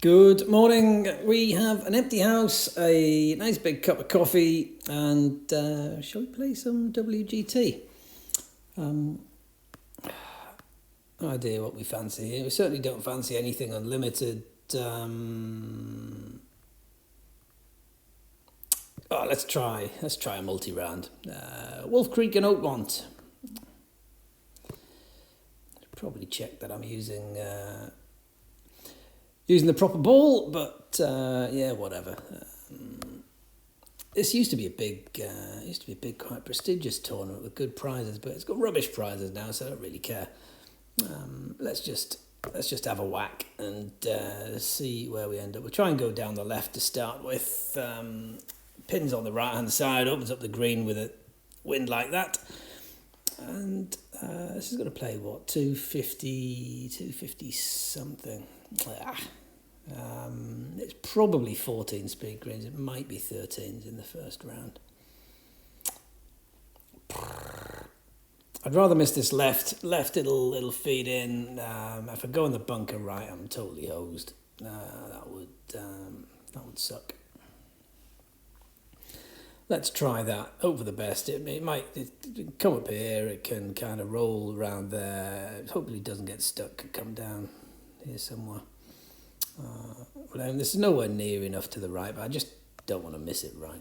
Good morning. We have an empty house, a nice big cup of coffee, and shall we play some WGT? No idea what we fancy here. We certainly don't fancy anything unlimited. Let's try a multi-round. Wolf Creek and Oakmont. Probably check that I'm using the proper ball, but yeah, whatever. This used to be a big, quite prestigious tournament with good prizes, but it's got rubbish prizes now, so I don't really care. Let's just have a whack and see where we end up. We'll try and go down the left to start with. Pins on the right hand side, opens up the green with a wind like that, and this is going to play what, 250 something. It's probably 14 speed greens. It might be 13s in the first round. I'd rather miss this left. It'll feed in. If I go in the bunker right, I'm totally hosed. That would suck. Let's try that. Hope for the best. It might come up here. It can kind of roll around there. Hopefully it doesn't get stuck. Come down here somewhere. This is nowhere near enough to the right, but I just don't want to miss it right.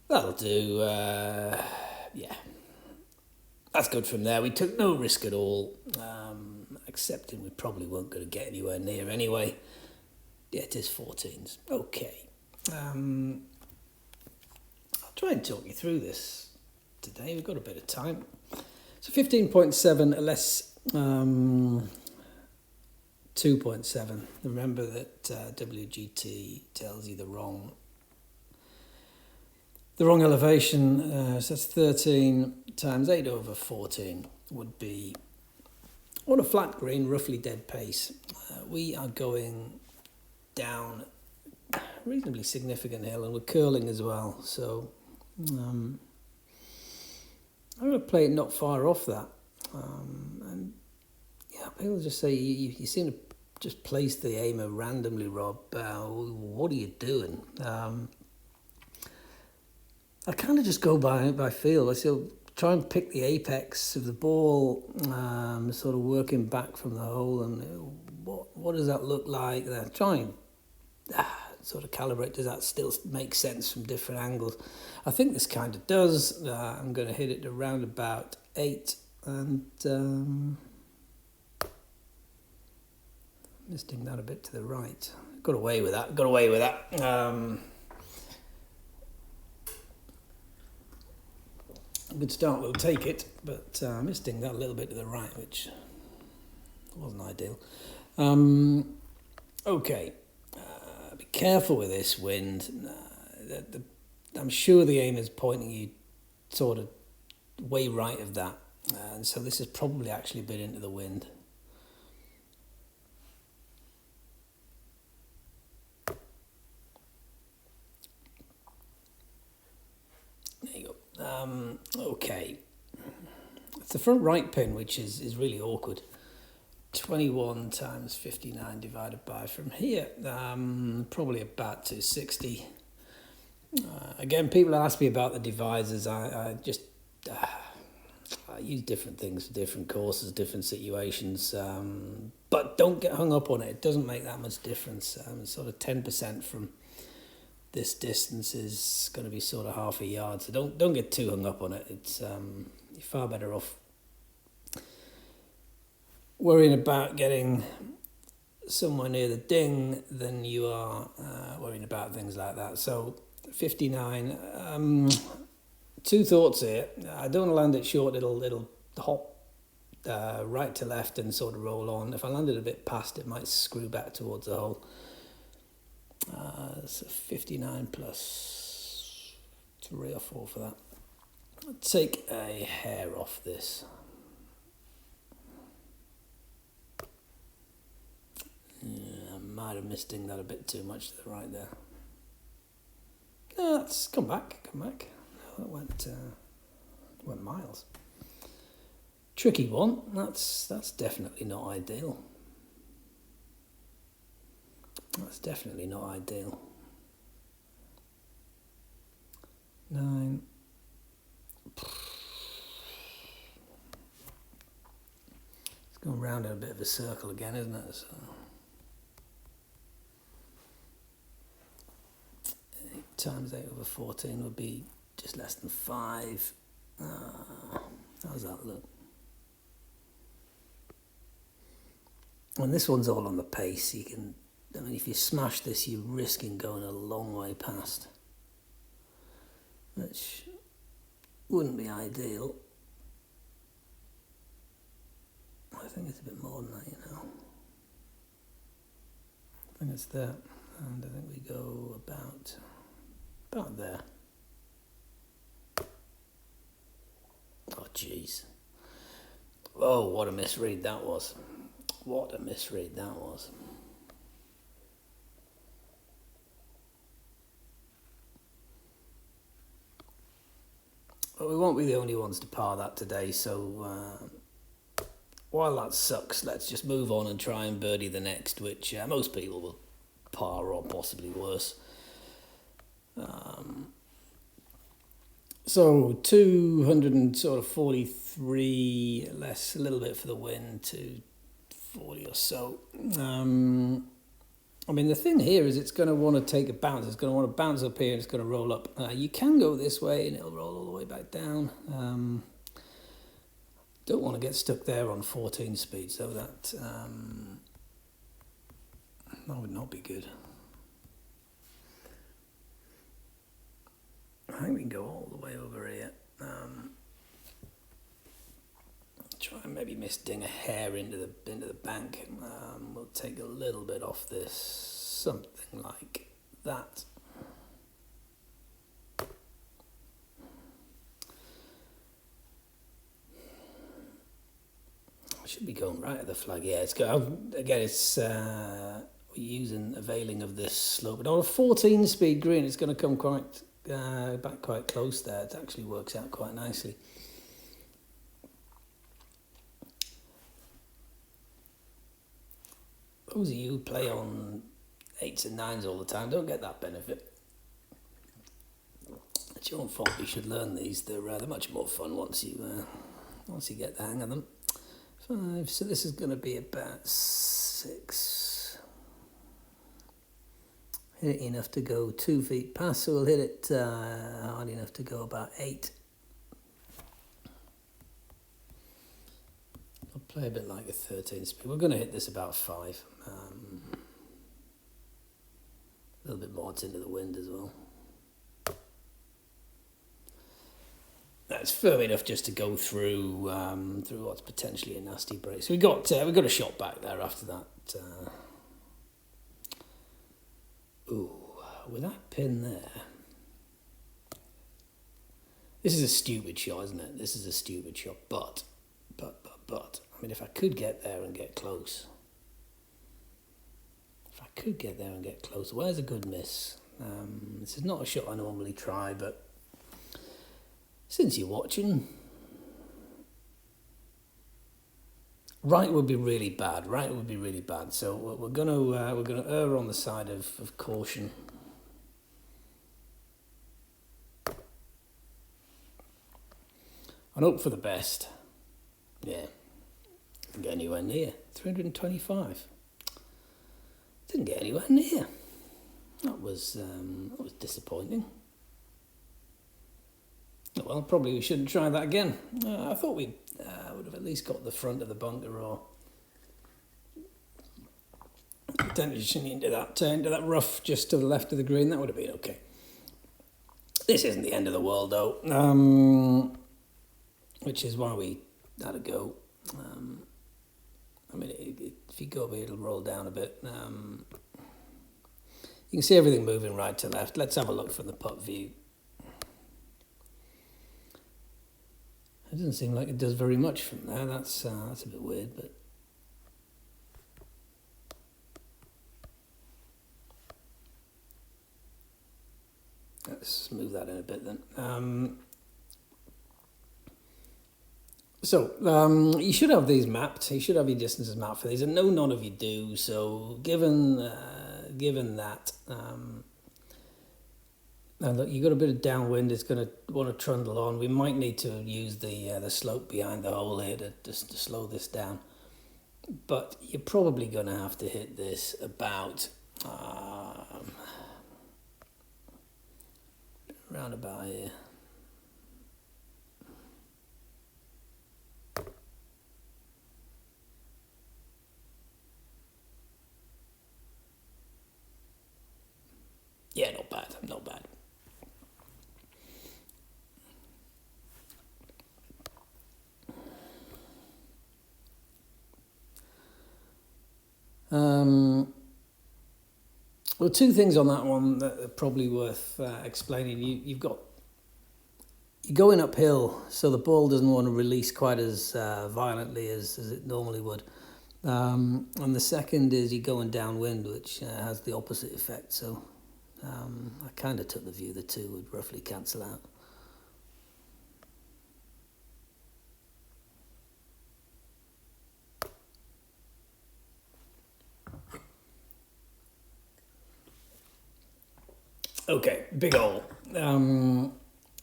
That'll do. Yeah. That's good from there. We took no risk at all, accepting we probably weren't going to get anywhere near anyway. Yeah, it is 14s. Okay. I'll try and talk you through this today. We've got a bit of time. So 15.7 less 2.7. Remember that WGT tells you the wrong elevation. So that's 13 times 8 over 14 would be, on a flat green, roughly dead pace. We are going down a reasonably significant hill, and we're curling as well, so I'm going to play it not far off that, and yeah, people just say you seem to just place the aimer randomly, Rob. What are you doing? I kind of just go by feel. I still try and pick the apex of the ball, sort of working back from the hole, and what does that look like? Then try and sort of calibrate. Does that still make sense from different angles? I think this kind of does. I'm going to hit it around about 8, and misting that a bit to the right. Got away with that. Good start, we'll take it, but misting that a little bit to the right, which wasn't ideal. Okay. Be careful with this wind. I'm sure the aim is pointing you sort of way right of that, and so this is probably actually a bit into the wind. There you go. Okay. It's the front right pin, which is really awkward. 21 times 59 divided by, from here, probably about 260. Again, people ask me about the divisors. I use different things for different courses, different situations, but don't get hung up on it. It doesn't make that much difference. Sort of 10% from this distance is going to be sort of half a yard, so don't get too hung up on it. It's you're far better off worrying about getting somewhere near the ding than you are worrying about things like that. So 59. Two thoughts here. I don't want to land it short. It'll hop right to left and sort of roll on. If I landed a bit past, it might screw back towards the hole. So 59 plus 3 or 4 for that. I'll take a hair off this. I might have misting that a bit too much to the right there. No, let's come back. No, that went miles. Tricky one. That's definitely not ideal. That's definitely not ideal. 9. It's going round in a bit of a circle again, isn't it? So 8 times 8 over 14 would be just less than 5. How's that look? And this one's all on the pace. You can, I mean, if you smash this, you're risking going a long way past, which wouldn't be ideal. I think it's a bit more than that, you know. I think it's there, and I think we go about there. Oh, jeez. Oh, what a misread that was. What a misread that was. Well, we won't be the only ones to par that today, so while that sucks, let's just move on and try and birdie the next, which most people will par or possibly worse. So 243 less, a little bit for the win, 240 or so. I mean, the thing here is it's going to want to take a bounce. It's going to want to bounce up here and it's going to roll up. You can go this way and it'll roll all the way back down. Don't want to get stuck there on 14 speed, so that would not be good. I think we can go all the way over here. Try and maybe miss ding a hair into the bank. We'll take a little bit off this, something like that. Should be going right at the flag. Yeah, it's good. Again, it's we're availing of this slope. But on a 14 speed green, it's going to come back quite close there. It actually works out quite nicely. Those of you who play on 8s and 9s all the time don't get that benefit. It's your own fault. You should learn these. They're much more fun once you get the hang of them. 5. So this is going to be about 6. Hit it enough to go 2 feet past, so we'll hit it hard enough to go about 8. I'll play a bit like a 13 speed. We're going to hit this about 5. A little bit more, it's into the wind as well. That's firm enough just to go through what's potentially a nasty break. So we got a shot back there after that. With that pin there. This is a stupid shot, isn't it? This is a stupid shot, but. I mean, if I could get there and get close. Where's a good miss? This is not a shot I normally try, but since you're watching, right would be really bad. So we're gonna err on the side of caution. And hope for the best. Yeah, didn't get anywhere near 325. Didn't get anywhere near. That was disappointing. Well, probably we shouldn't try that again. I thought we would have at least got the front of the bunker or potentially into that rough just to the left of the green. That would have been okay. This isn't the end of the world, though, which is why we had a go. I mean, if you go over here, it'll roll down a bit. You can see everything moving right to left. Let's have a look from the putt view. It doesn't seem like it does very much from there. That's a bit weird, but let's move that in a bit then. So you should have these mapped. You should have your distances mapped for these. And no, none of you do. So given that, and look, you've got a bit of downwind. It's going to want to trundle on. We might need to use the slope behind the hole here to just to slow this down. But you're probably going to have to hit this about around about here. Yeah, not bad, not bad. Well, two things on that one that are probably worth explaining. You're going uphill, so the ball doesn't want to release quite as violently as it normally would. And the second is you're going downwind, which has the opposite effect. So I kind of took the view the two would roughly cancel out. Okay, big hole.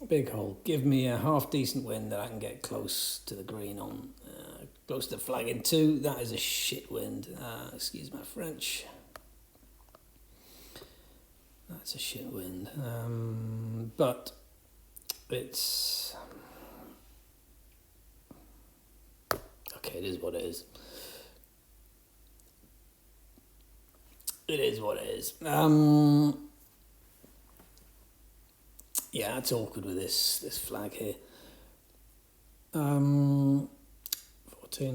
Big hole. Give me a half decent wind that I can get close to the green on. Close to the flag in two. That is a shit wind. Excuse my French. That's a shit wind. But it's... Okay, it is what it is. It is what it is. Yeah, it's awkward with this flag here. 14,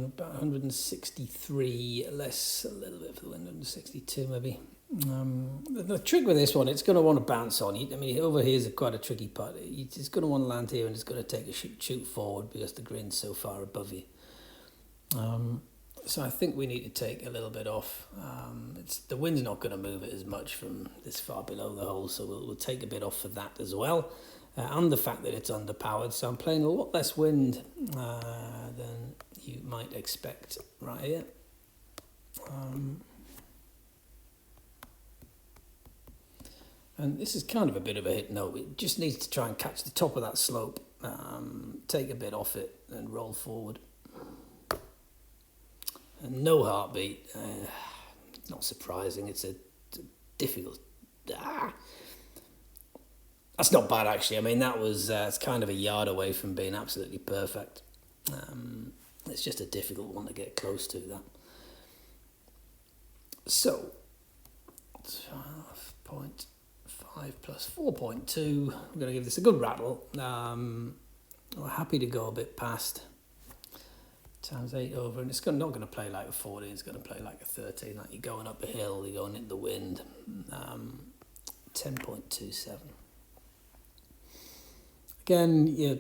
about 163, less a little bit for the wind, 162 maybe. The trick with this one, it's going to want to bounce on you. I mean, over here is quite a tricky part. It's going to want to land here and it's going to take a shoot forward because the green's so far above you. So I think we need to take a little bit off. The wind's not going to move it as much from this far below the hole, so we'll take a bit off for that as well. And the fact that it's underpowered, so I'm playing a lot less wind than you might expect right here. And this is kind of a bit of a hit note. It just needs to try and catch the top of that slope, take a bit off it and roll forward. And no heartbeat. Not surprising. It's a difficult... That's not bad, actually. I mean, that was it's kind of a yard away from being absolutely perfect. It's just a difficult one to get close to, that. So, 12.5 plus 4.2. We're going to give this a good rattle. We're happy to go a bit past times 8 over, and it's not going to play like a 14, it's going to play like a 13, like you're going up a hill, you're going into the wind. 10.27. Again,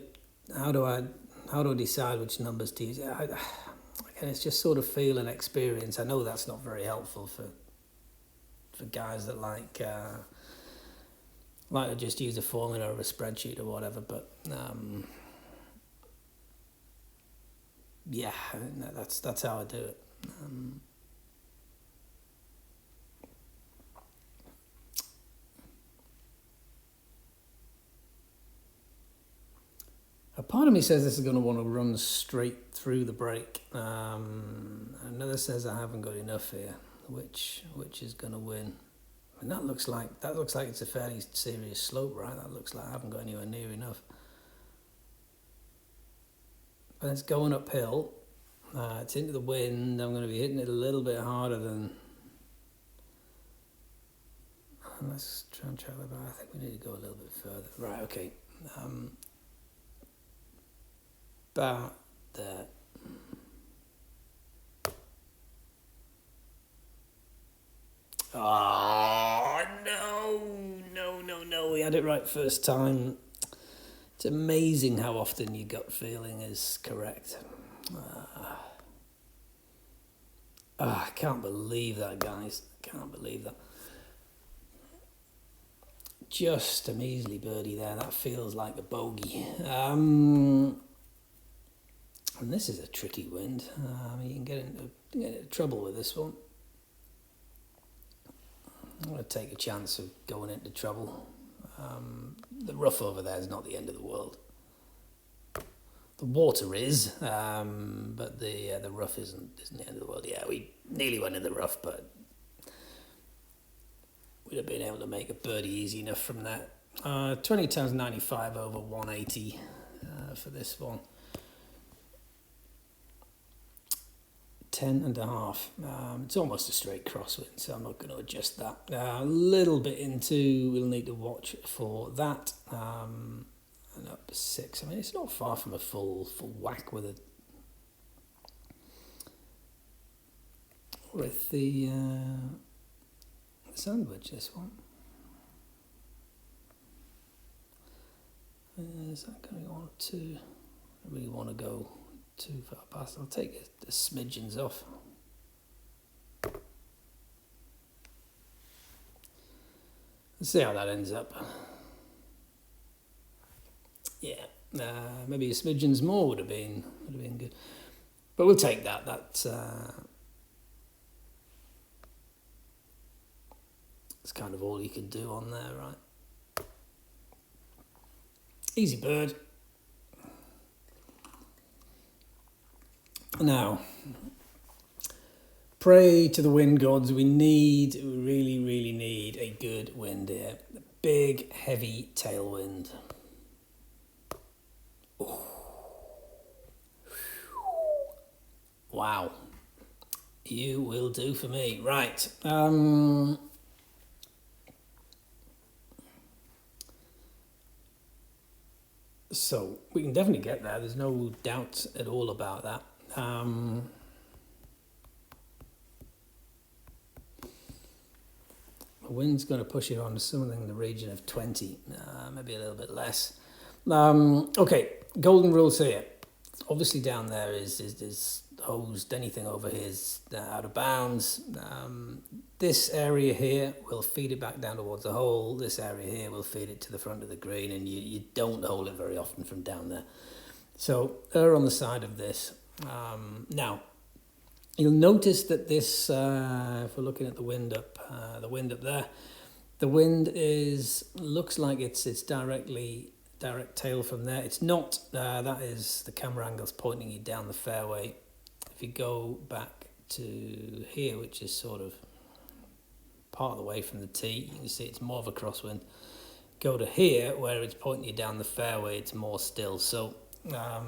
how do I decide which numbers to use? Again, it's just sort of feel and experience. I know that's not very helpful for guys that like to just use a formula or a spreadsheet or whatever, but yeah, that's how I do it. A part of me says this is going to want to run straight through the break. Another says I haven't got enough here. Which is going to win? And that looks like it's a fairly serious slope, right? That looks like I haven't got anywhere near enough. But it's going uphill. It's into the wind. I'm going to be hitting it a little bit harder than... Let's try and track that back. I think we need to go a little bit further. Right, okay. About there. Oh, no. We had it right first time. It's amazing how often your gut feeling is correct. I can't believe that, guys. Can't believe that. Just a measly birdie there. That feels like a bogey. And this is a tricky wind. You can get into trouble with this one. I'm going to take a chance of going into trouble. The rough over there is not the end of the world. The water is, but the rough isn't the end of the world. Yeah, we nearly went in the rough, but we'd have been able to make a birdie easy enough from that. 20 times 95 over 180 for this one. 10.5. It's almost a straight crosswind, so I'm not going to adjust that. A little bit into, we'll need to watch for that. And up to 6. I mean, it's not far from a full whack with it. With the sandwich, this one. Is that going to go on too? I really want to go too far past. I'll take the smidgens off. Let's see how that ends up. Yeah, maybe a smidgens more would have been good, but we'll take that. That's kind of all you can do on there, right? Easy bird. Now, pray to the wind gods. We really need a good wind here. A big, heavy tailwind. Ooh. Wow. You will do for me. Right. So we can definitely get there. There's no doubt at all about that. The wind's going to push it on to something in the region of 20, maybe a little bit less. Okay, golden rules here. Obviously down there is hosed. Anything over here is out of bounds. This area here will feed it back down towards the hole. This area here will feed it to the front of the green, and you don't hole it very often from down there. So err on the side of this. Now, you'll notice that this, if we're looking at the wind up there, the wind looks like it's direct tail from there. It's not. That is the camera angle's pointing you down the fairway. If you go back to here, which is sort of part of the way from the tee, you can see it's more of a crosswind. Go to here, where it's pointing you down the fairway, it's more still. So I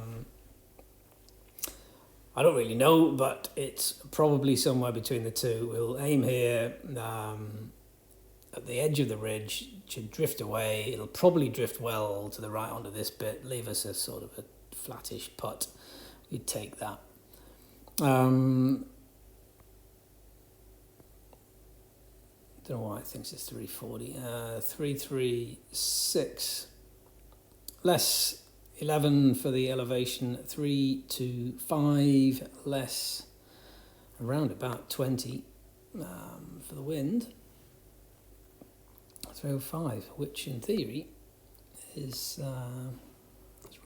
don't really know, but it's probably somewhere between the two. We'll aim here at the edge of the ridge. It should drift away. It'll probably drift well to the right onto this bit, leave us a sort of a flattish putt. We'd take that. Don't know why it thinks it's 340. 336. Less 11 for the elevation. 325 less. Around about 20 for the wind. 305, which in theory is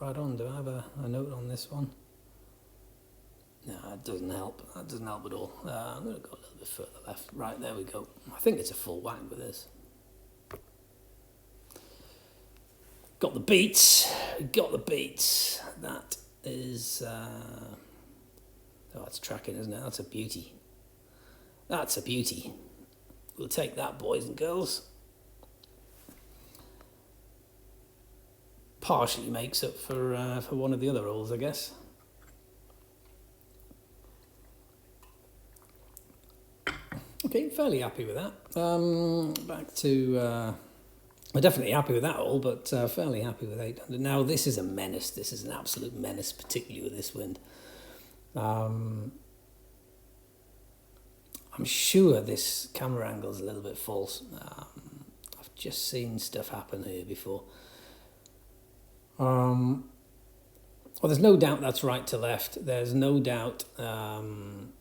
right on. Do I have a note on this one? No, it doesn't help. That doesn't help at all. I'm going to go a little bit further left. Right, there we go. I think it's a full whack with this. Got the beats. Got the beats. That is... oh, it's tracking, isn't it? That's a beauty. That's a beauty. We'll take that, boys and girls. Partially makes up for one of the other holes, I guess. Okay, fairly happy with that. Back to... we're definitely happy with that hole, but fairly happy with 800. Now, this is a menace. This is an absolute menace, particularly with this wind. I'm sure this camera angle is a little bit false. I've just seen stuff happen here before. Well, there's no doubt that's right to left. There's no doubt about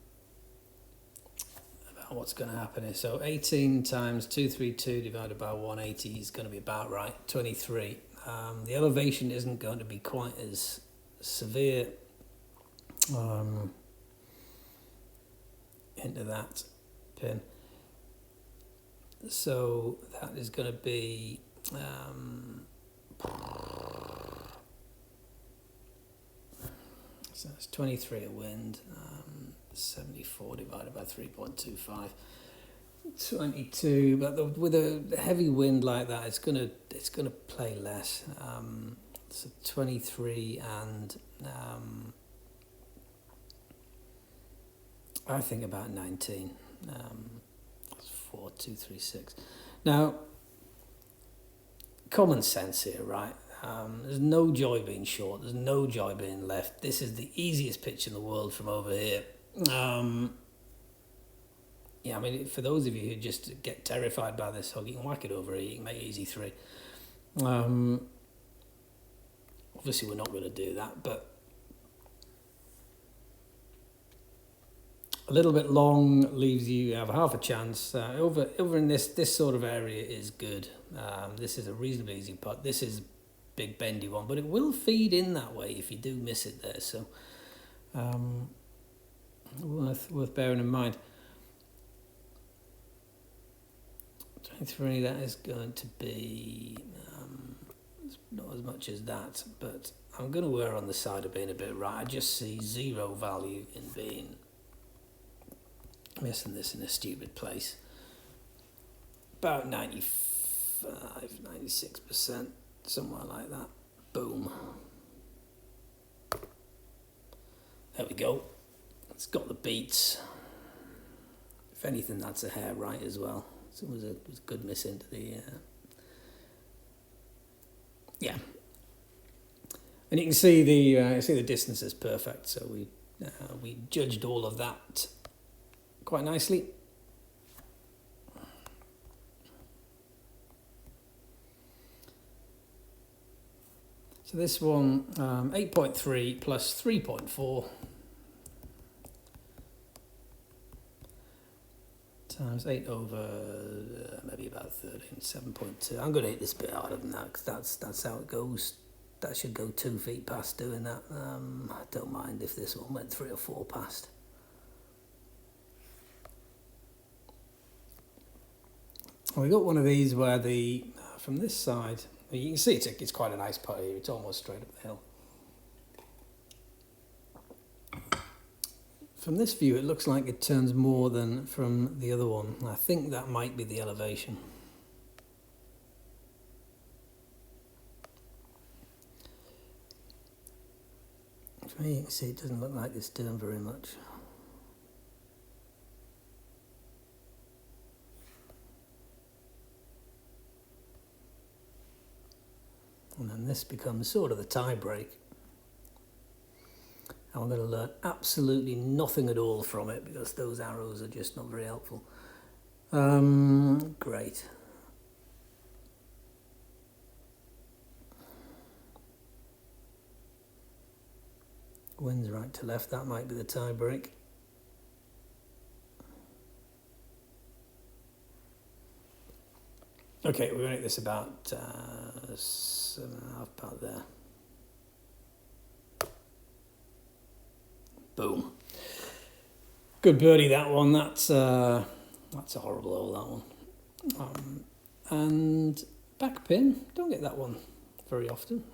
what's going to happen here. So 18 times 232 divided by 180 is going to be about right, 23. The elevation isn't going to be quite as severe into that pin. So that is going to be so that's 23 a wind, 74 divided by 3.25, 22. But with a heavy wind like that, it's gonna play less. So 23 and I think about 19. That's 4, 2, 3, 6. Now, common sense here, right? There's no joy being short. There's no joy being left. This is the easiest pitch in the world from over here. Yeah, I mean, for those of you who just get terrified by this hug, you can whack it over here. You can make it easy 3. Obviously, we're not going to do that, but a little bit long leaves you have half a chance. Over in this sort of area is good. This is a reasonably easy putt. This is big bendy one, but it will feed in that way if you do miss it there. So worth bearing in mind. 23, that is going to be not as much as that, but I'm going to err on the side of being a bit right. I just see zero value in being missing this in a stupid place. About 95, 96%, somewhere like that. Boom. There we go. It's got the beats. If anything, that's a hair right as well. So it was a good miss into the... yeah. And you can see the distance is perfect. So we judged all of that quite nicely. So this one, 8.3 plus 3.4 times 8 over maybe about 13, 7.2. I'm going to hit this bit harder than that because that's how it goes. That should go 2 feet past doing that. I don't mind if this one went 3 or 4 past. We got one of these where from this side, you can see it's quite a nice putt here. It's almost straight up the hill. From this view, it looks like it turns more than from the other one. I think that might be the elevation. For me, you can see it doesn't look like it's doing very much. And then this becomes sort of the tie break. And we're going to learn absolutely nothing at all from it because those arrows are just not very helpful. Great. Wind's right to left, that might be the tie break. Okay, we're going to hit this about 7.5, about there. Boom. Good birdie, that one. That's a horrible hole, that one. And back pin, don't get that one very often.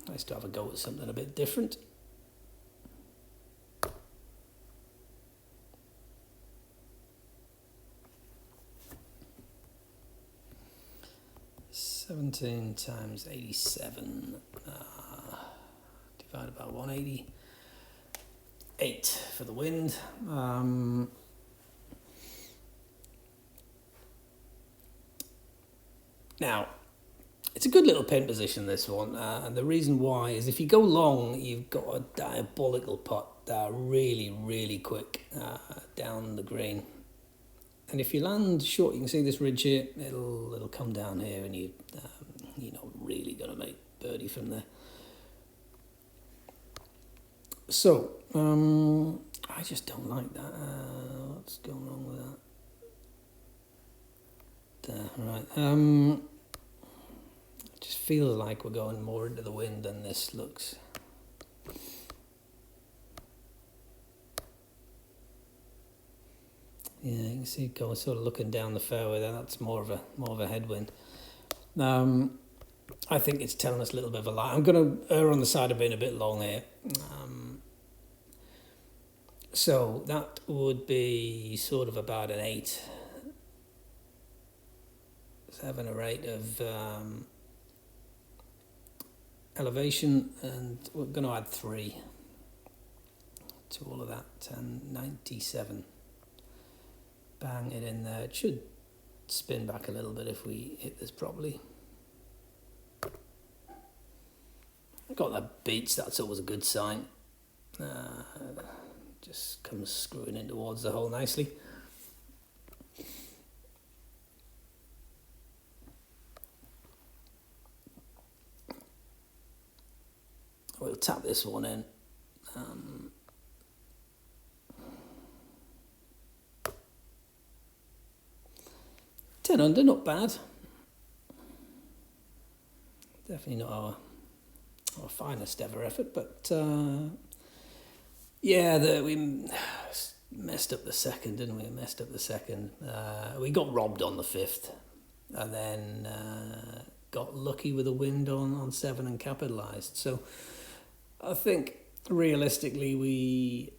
Nice to have a go at something a bit different. $17 times 87 divided by 188 for the wind. Now, it's a good little pin position, this one, and the reason why is if you go long, you've got a diabolical putt really, really quick down the green. And if you land short, you can see this ridge here, it'll come down here and you're not really going to make birdie from there. So, I just don't like that. What's going wrong with that? Right. It just feels like we're going more into the wind than this looks. Yeah, you can see going sort of looking down the fairway there. That's more of a headwind. I think it's telling us a little bit of a lie. I'm going to err on the side of being a bit long here. So that would be sort of about an 8, 7 or 8 of elevation, and we're going to add 3 to all of that, and 97. Bang it in there. It should spin back a little bit if we hit this properly. Got that beach, that's always a good sign. Just comes screwing in towards the hole nicely. We'll tap this one in. 10 under, not bad. Definitely not our finest ever effort, but yeah, we messed up the second, didn't we? We got robbed on the 5th, and then got lucky with a wind on 7 and capitalised. So I think realistically, we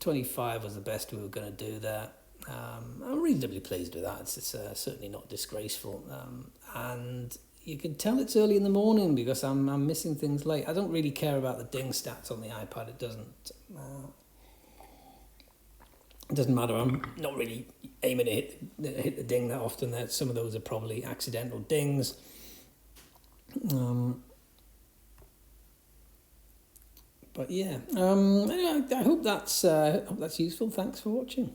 25 was the best we were going to do there. I'm reasonably pleased with that. It's certainly not disgraceful, and you can tell it's early in the morning because I'm missing things late. I don't really care about the ding stats on the iPad. It doesn't matter. I'm not really aiming to hit the ding that often. That some of those are probably accidental dings. But yeah, I hope that's useful. Thanks for watching.